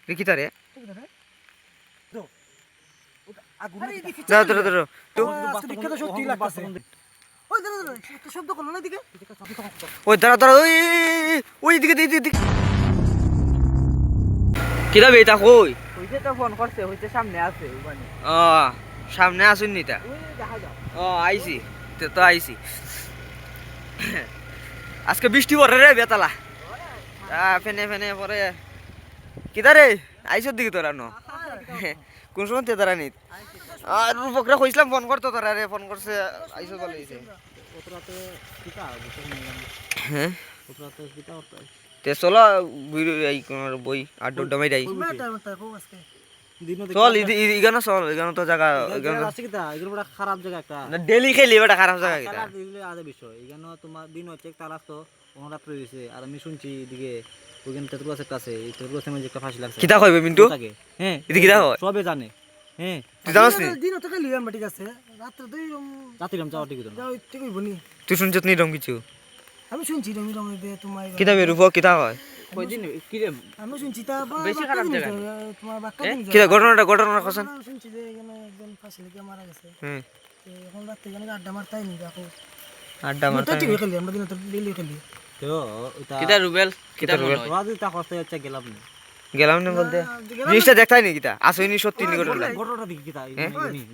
রিকিতা রে দাঁড়া দাঁড়া দাঁড়া তো ওই দাঁড়া দাঁড়া ওই ওই দিকে দিকে কিরা বেটা কই হইছে তো ফোন করছে হইছে সামনে আছে ওখানে ও সামনে আসুন নিতা ও আইছি তো আইছি আজকে বৃষ্টি পড়ে রে বেতালা ফেনে ফেনে পরে কিতা রে আইসর দিকে তোরা ন কোন সময় তে তারা নিত আর রূপকরা কইছিলাম ফোন করতো তোরা রে ফোন করছে আইসো বলে দিছে হ্যাঁ তে চলো এই কোন বই আড্ডা মাই যাই চল ইগানো চল ইগানো তো জায়গা খারাপ জায়গা একটা ডেলি খেলি এটা খারাপ জায়গা কিটা আলাদা বিষয় এখানে তোমার দিন হচ্ছে তালাশ তো রাত্রে হয়েছে আর আমি শুনছি এদিকে ওইখানে তেতুল আছে কাছে এই তেতুল আছে মানে একটা ফাঁসি লাগছে কিতা কইবে মিন্টু হ্যাঁ এদিকে কিতা হয় সবে জানে হ্যাঁ তুই জানিস নি দিন তো খালি আমরা ঠিক আছে রাত্রে দুই রাত্রিরাম যাওয়া ঠিক তো যাও ঠিক হইব নি তুই শুনছিস নি রং কিছু আমি শুনছি রমি রমি দে তোমার কিতা বে রূপক কিতা হয় কই দিন কি রে আমি শুনছি তা বেশি খারাপ জায়গা তোমার বাক্কা দিন কিতা ঘটনাটা কসন শুনছি যে এখানে একজন ফাঁসি লেগে মারা গেছে হুম এখন রাত্রে এখানে আড্ডা মারতাই নি দেখো আড্ডা তো মারতা ঠিক খেলি আমরা দিন তো ডেইলি খেলি তো ওটা কিতা রুবেল কিতা রুবেল রাজি তা কষ্ট হচ্ছে গেলাম না গেলাম না বলতে জিনিসটা দেখতাই নি কিতা আসইনি সত্যি নি ঘটনা ঘটনাটা দেখি কি তাই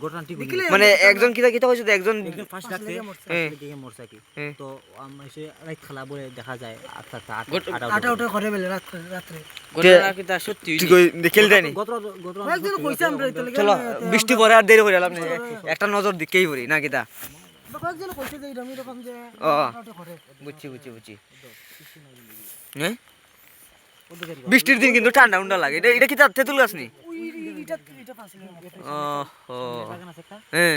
ঘটনা ঠিক মানে একজন কিতা কিতা কইছে একজন ফাঁসি লাগছে দিকে মরছে কি তো আমরা এসে রাত খেলা বলে দেখা যায় আচ্ছা আটা ওটা করে বেলে রাত্রে ঘটনা কিতা সত্যি ঠিক দেখেল দেনি একজন কইছে আমরা তাহলে চলো বৃষ্টি পরে আর দেরি হইলাম না একটা নজর দিকেই পড়ি না কিতা একজন কইছে যে রমি রকম যে ও ওটা করে বুঝছি হ্যাঁ বৃষ্টির দিন কিন্তু ঠান্ডা উন্ডা লাগে এটা কি তার তেঁতুল গাছ নি ওই এটা ফাঁসি লেগে ও হ্যাঁ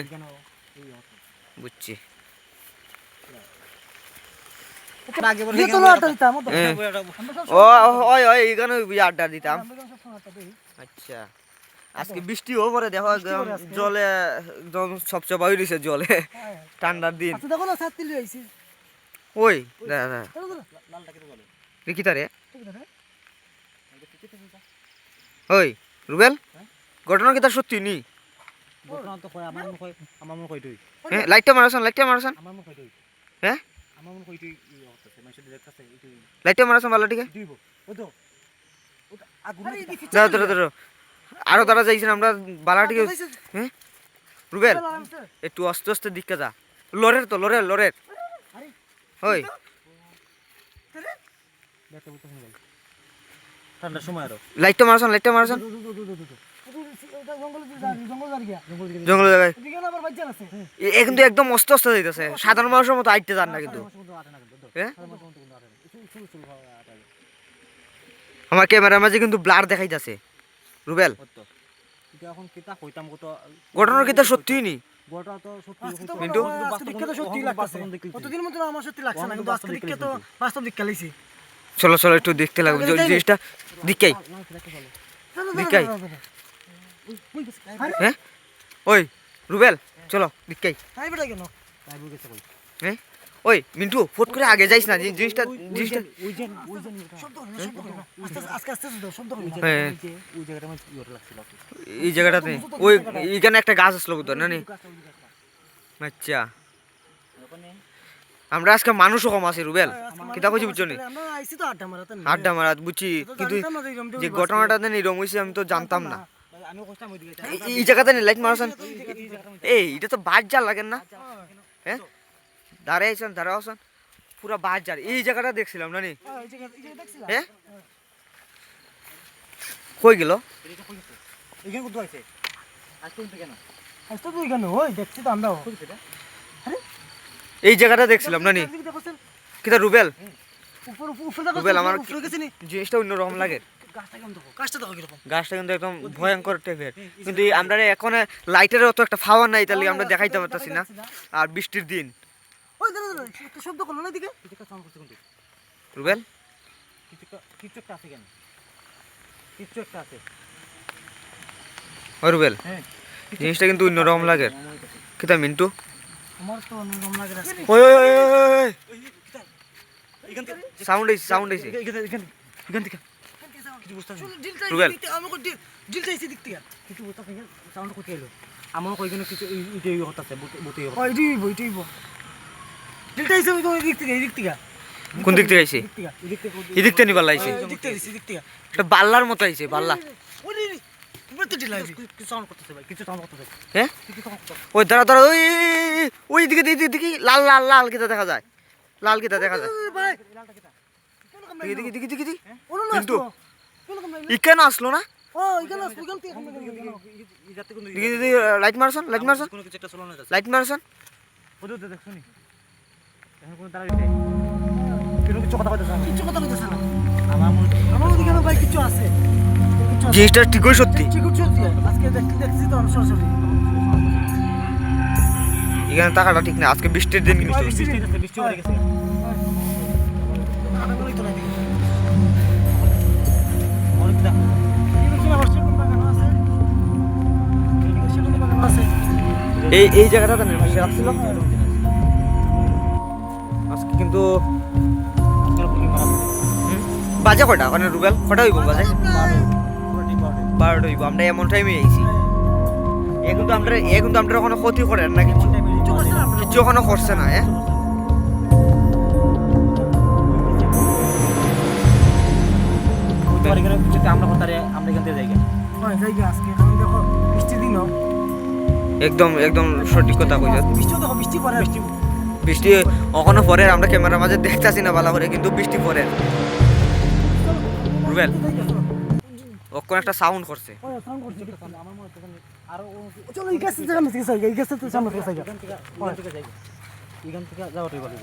বুঝছি ও ওই ওই এখানে আড্ডা দিতাম আচ্ছা আজকে বৃষ্টিও পরে দেখো জলে একদম সবচেয়ে বায়ু দিছে জলে ঠান্ডার দিন দেখো না ছাত্রী আইছি ওই দাদা কিতা রে ওই রুবেল ঘটনা কি তার সত্যি নি ঘটনা তো কই আমার মন কই তুই হ্যাঁ লাইটটা মারছান আমার মন কই তুই হ্যাঁ আমার মন কই তুই হচ্ছে মানুষ দেখতাছে তুই লাইটটা মারছান ভালো ঠিক দিব ওই তো ওটা আগুন দাঁড়া আরো তারা যাইছেন আমরা বালাটিকে হ্যাঁ রুবেল একটু আস্তে আস্তে দিকে যা লরের তো লরের ওই ঠান্ডার সময় আরো লাইটটা মারছান জঙ্গল জায়গায় কিন্তু একদম অস্তে আস্তে যাইতেছে সাধারণ মানুষের মতো আইতে যান না কিন্তু হ্যাঁ আমার ক্যামেরার মাঝে কিন্তু ব্লার দেখাইতেছে রুবেল এখন কিতা কইতাম কত ঘটনা কিতা সত্যি নি গোটা তো সত্যি মিন্টু আজকে তো সত্যি লাগছে কতদিন মতো আমার সত্যি লাগছে না কিন্তু আজকে দেখে তো বাস্তব দিক লাইছি চলো একটু দেখতে লাগবে জিনিসটা দিকাই হ্যাঁ ওই রুবেল চলো দিকাই তাই বেটা কেন হ্যাঁ ওই মিন্টু ফট করে আগে যাইস না জিনিসটা আস্তে আস্তে শব্দ হ্যাঁ ওই জায়গাটা আমার ইয়ে লাগছিল এই জায়গাটাতে ওই এখানে একটা গাছ আসলো তো না নি আচ্ছা আমরা আজকে মানুষও কম আছি রুবেল কিতা কইছি বুঝছো নি আমরা আইছি তো আড্ডা মারাত বুঝছি কিন্তু যে ঘটনাটাতে নিরম হইছে আমি তো জানতাম না আমি কইতাম ওই দিকে এই জায়গাতে নি লাইট মারছেন এই এটা তো বাজার লাগেন না হ্যাঁ দাঁড়াইছেন পুরা বাজার এই জায়গাটা দেখছিলাম না নি হ্যাঁ কই গেল এখানে কত আছে আজ কোন থেকে না আজ তো তুই কেন ওই দেখছি তো আমরা এই জায়গাটা দেখছিলাম না নি কিতা রুবেল রুবেল আমার উপরে গেছি নি জিনিসটা অন্যরকম লাগে গাছটা দেখো কিরকম গাছটা কিন্তু একদম ভয়ঙ্কর টাইপের কিন্তু আমরা এখন লাইটের অত একটা পাওয়ার নাই তাহলে আমরা দেখাইতে পারতাছি না আর বৃষ্টির দিন ওই দাঁড়া একটা শব্দ করলো না দিকে কিছু সাউন্ড করতে কোন রুবেল কিছু একটা আছে কেন কিছু একটা আছে ওই রুবেল হ্যাঁ জিনিসটা কিন্তু অন্যরকম লাগে কিতা মিন্টু আমার তো অন্যরকম লাগে আজকে ওই এখান থেকে সাউন্ড আইছে এখান থেকে কিছু বুঝতে পারছি ডিলটা রুবেল। আমাকে ডিলটা এসে দিক থেকে কিছু বুঝতে পারছি সাউন্ড কোথায় এলো আমার কইখানে কিছু ইটে হতাছে বুতে এটাই ডিলটা এসে ওই দিক থেকে এই দিক থেকে কোন দিক থেকে আইছে দিক থেকে এদিক থেকে এদিক থেকে নিবার লাইছে এই দিক থেকে এসে দিক থেকে এটা বাল্লার মতো আইছে বাল্লা ওরে উপরে তো ডিল আছে কিছু সাউন্ড করতেছে ভাই কিছু সাউন্ড করতেছে হ্যাঁ কিছু সাউন্ড করতেছে ওই দাঁড়া দাঁড়া ওই দিকে দিকে লাল লাল লাল কিটা দেখা যায় লাল কিটা দেখা যায় ভাই দিকে দিকে দিকে দিকে ওনো না কিন্তু কোন কাম নাই ইকেন আসলো না ও এখানে আসলো এখান থেকে এই জাতে কোন দিকে দিকে লাইট মারছন কোনো কিছু একটা চলন আছে লাইট মারছন ওদের দেখ শুনি এখন কোন দাঁড়াইছে কিন্তু কিছু কথা কইতেছ না কিছু কথা বলতেছ না আমার মনে আমার ওদিকে ভাই কিছু আছে কিছু আছে জিনিসটা ঠিকই সত্যি ঠিক আছে আজকে দেখছি তো আমি সরাসরি এখানে টাকাটা ঠিক না আজকে বৃষ্টির দিন কিন্তু বৃষ্টি হয়ে গেছে আমি বলি তো না দিকে অনেক দেখো এদিকে আবার সেগুন বাগান আছে এদিকে সেগুন বাগান আছে এই জায়গাটা না সে রাখছিল আজকে কিন্তু বাজে কটা ওখানে রুবেল কটা হইব বাজে 12টা হইব আমরা এমন টাইমে আইছি এ কিন্তু আমরা ওখানে ক্ষতি করেন না কিছু কিছু করছে না আমরা কিছু ওখানে করছে না হ্যাঁ তোমার এখানে কিছু আমরা কথারে আমরা এখান থেকে যাই হয় জায়গা আজকে কারণ দেখো বৃষ্টির দিনও একদম সঠিক কথা কইছ বৃষ্টিও দেখো বৃষ্টি পড়ে বৃষ্টি ওখানে পরে আমরা ক্যামেরার মাঝে দেখতাছি না ভালো করে কিন্তু বৃষ্টি পড়ে রুবেল ওখানে একটা সাউন্ড করছে আমার মনে হচ্ছে আরো চলো এই গাছের জায়গা থেকে যাই এই গাছের সামনে থেকে যাই এখান থেকে যাই এখান থেকে যাওয়াটাই ভালো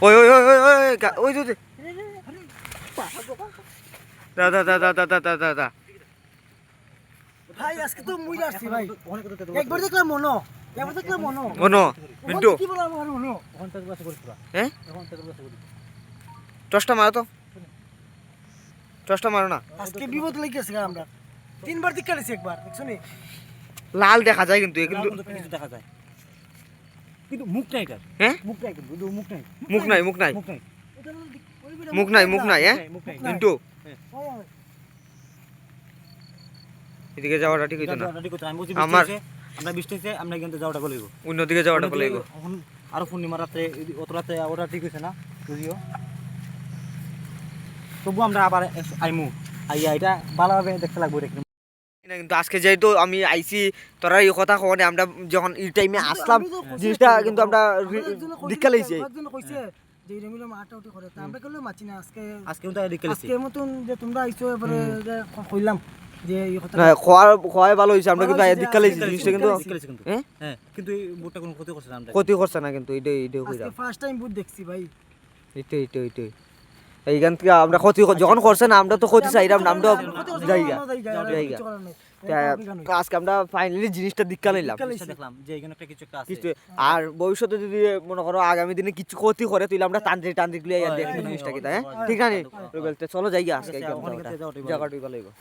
ওই ওই যে দা ভাই আজকে তো মুই আসছি ভাই একবার দেখলাম মনো একবার দেখলাম মনো মনো মিন্টু কি বলা আমার মনো ওখান থেকে বাসে করি তোরা হ্যাঁ ওখান থেকে বাসে করি টসটা মারো তো টসটা মারো না আজকে বিপদ লেগেছে আমরা তিনবার দিক কাটেছি একবার দেখছো নি লাল দেখা যায় কিন্তু কিন্তু কিছু দেখা যায় কিন্তু মুখ নাই এটার হ্যাঁ মুখ নাই কিন্তু মুখ নাই মুখ নাই মুখ নাই মুখ নাই হ্যাঁ মুখ নাই মিন্টু এদিকে যাওয়াটা ঠিক হইতো না আমার- আমরা বৃষ্টি হয়েছে আমরা এখান থেকে যাওয়াটা বলবো অন্যদিকে যাওয়াটা বলে এখন আরো পূর্ণিমা রাত্রে অত রাতে ওটা ঠিক হয়েছে না যদিও তবু আমরা আবার আইমু আইয়া এটা ভালোভাবে দেখতে লাগবো এটা না কিন্তু আজকে যেহেতু আমি আইছি তোরা এই কথা কখনো আমরা যখন এই টাইমে আসলাম জিনিসটা কিন্তু আমরা দীক্ষা লইছি একজন কইছে যে রেমিলো মাটা উঠে করে তা আমরা কেন মাছি না আজকে আজকে কিন্তু দেখতে লাগছে আজকে মতন যে তোমরা আইছো এবারে যে কইলাম যে এই কথা না খোয়া ভালো হইছে আমরা কিন্তু দীক্ষা লইছি জিনিসটা কিন্তু হ্যাঁ হ্যাঁ কিন্তু এই বুটটা কোনো ক্ষতি করছে না আমরা ক্ষতি করছে না কিন্তু এইটাই কইরা আজকে ফার্স্ট টাইম বুট দেখছি ভাই এইটাই এইখান থেকে আমরা ক্ষতি যখন করছে না আমরা তো ক্ষতি চাইলাম না আমরা জায়গা আজকে আমরা ফাইনালি জিনিসটা দীক্ষা লইলাম দেখলাম যে এখানে একটা কিছু একটা আছে কিছু আর ভবিষ্যতে যদি মনে করো আগামী দিনে কিছু ক্ষতি করে তুই আমরা তান্ত্রিক লিয়ে দেখবো জিনিসটা কি হ্যাঁ ঠিক না নি রুবেল চলো যাইগা আজকে জায়গাটা ভালো লাগবে